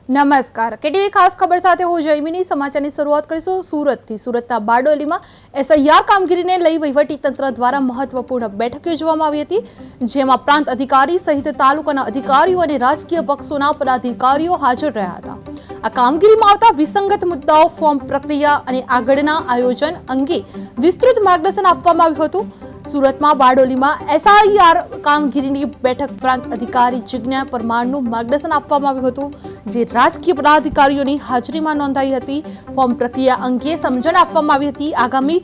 નમસ્કાર કેટીવી ખાસ ખબર સાથે હું જયમિની સમાચારની શરૂઆત કરીશું સુરતથી। સુરતના બારડોલીમાં એસઆઈઆર કામગીરીને લઈ વહીવટી તંત્ર દ્વારા મહત્વપૂર્ણ બેઠક યોજવામાં આવી હતી, જેમાં પ્રાંત અધિકારી સહિત તાલુકાના અધિકારીઓ અને રાજકીય પક્ષોના પદાધિકારીઓ હાજર રહ્યા હતા। આ કામગીરીમાં આવતા વિસંગત મુદ્દાઓ, ફોર્મ પ્રક્રિયા અને આગળના આયોજન અંગે વિસ્તૃત માર્ગદર્શન આપવામાં આવ્યું હતું। સુરતમાં બારડોલીમાં એસઆઈઆર કામગીરીની બેઠક પ્રાંત અધિકારી જિજ્ઞા પરમારનું માર્ગદર્શન આપવામાં આવ્યું હતું, જે રાજકીય પદાધિકારીઓની હાજરીમાં નોંધાઈ હતી। ફોર્મ પ્રક્રિયા અંગે સમજણ આપવામાં આવી હતી, આગામી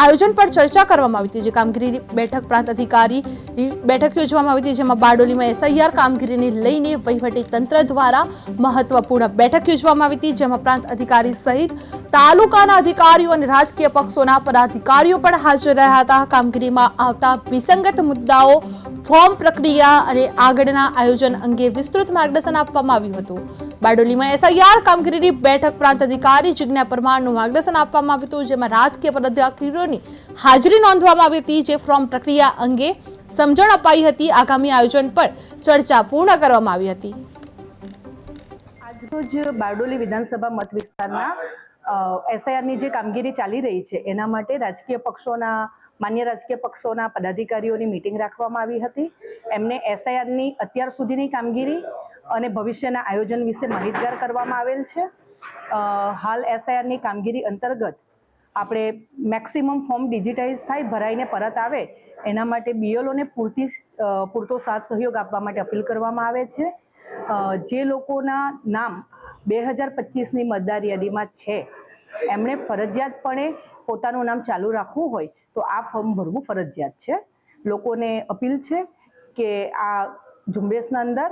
આયોજન પર ચર્ચા કરવામાં આવી હતી। જે કામગીરી બેઠક પ્રાંત અધિકારી બેઠક યોજવામાં આવી હતી, જેમાં બારડોલીમાં એસઆઈઆર કામગીરીને લઈને વહીવટી તંત્ર દ્વારા મહત્વપૂર્ણ બેઠક યોજવામાં આવી હતી, જેમાં પ્રાંત અધિકારી સહિત તાલુકાના અધિકારીઓ અને રાજકીય પક્ષોના પદાધિકારીઓ પણ હાજર રહ્યા હતા। કામગીરીમાં આવતા વિસંગત મુદ્દાઓ, ફોર્મ પ્રક્રિયા અને આગળના આયોજન અંગે વિસ્તૃત માર્ગદર્શન આપવામાં આવ્યું હતું। બારડોલીમાં એસઆઈઆર કામગીરીની બેઠક પ્રાંત અધિકારી જિજ્ઞા પરમારનું માર્ગદર્શન આપવામાં આવ્યું હતું, જેમાં રાજકીય પદાધિકારીઓની હાજરી નોંધવામાં આવી હતી, જે ફોર્મ પ્રક્રિયા અંગે સમજણ અપાઈ હતી, આગામી આયોજન પર ચર્ચા પૂર્ણ કરવામાં આવી હતી। આજરોજ બારડોલી વિધાનસભા મત વિસ્તારના એસઆઈઆરની જે કામગીરી ચાલી રહી છે એના માટે માન્ય રાજકીય પક્ષોના પદાધિકારીઓની મીટિંગ રાખવામાં આવી હતી। એમને એસઆઈઆરની અત્યાર સુધીની કામગીરી અને ભવિષ્યના આયોજન વિશે માહિતગાર કરવામાં આવેલ છે। હાલ એસઆઈઆરની કામગીરી અંતર્ગત આપણે મેક્સિમમ ફોર્મ ડિજિટાઇઝ થાય, ભરાઈને પરત આવે એના માટે બીએલઓને પૂરતો સાથ સહયોગ આપવા માટે અપીલ કરવામાં આવે છે। જે લોકોના નામ 2025ની મતદાર યાદીમાં છે એમણે ફરજિયાતપણે પોતાનું નામ ચાલુ રાખવું હોય તો આ ફોર્મ ભરવું ફરજિયાત છે। લોકોને અપીલ છે કે આ ઝુંબેશના અંદર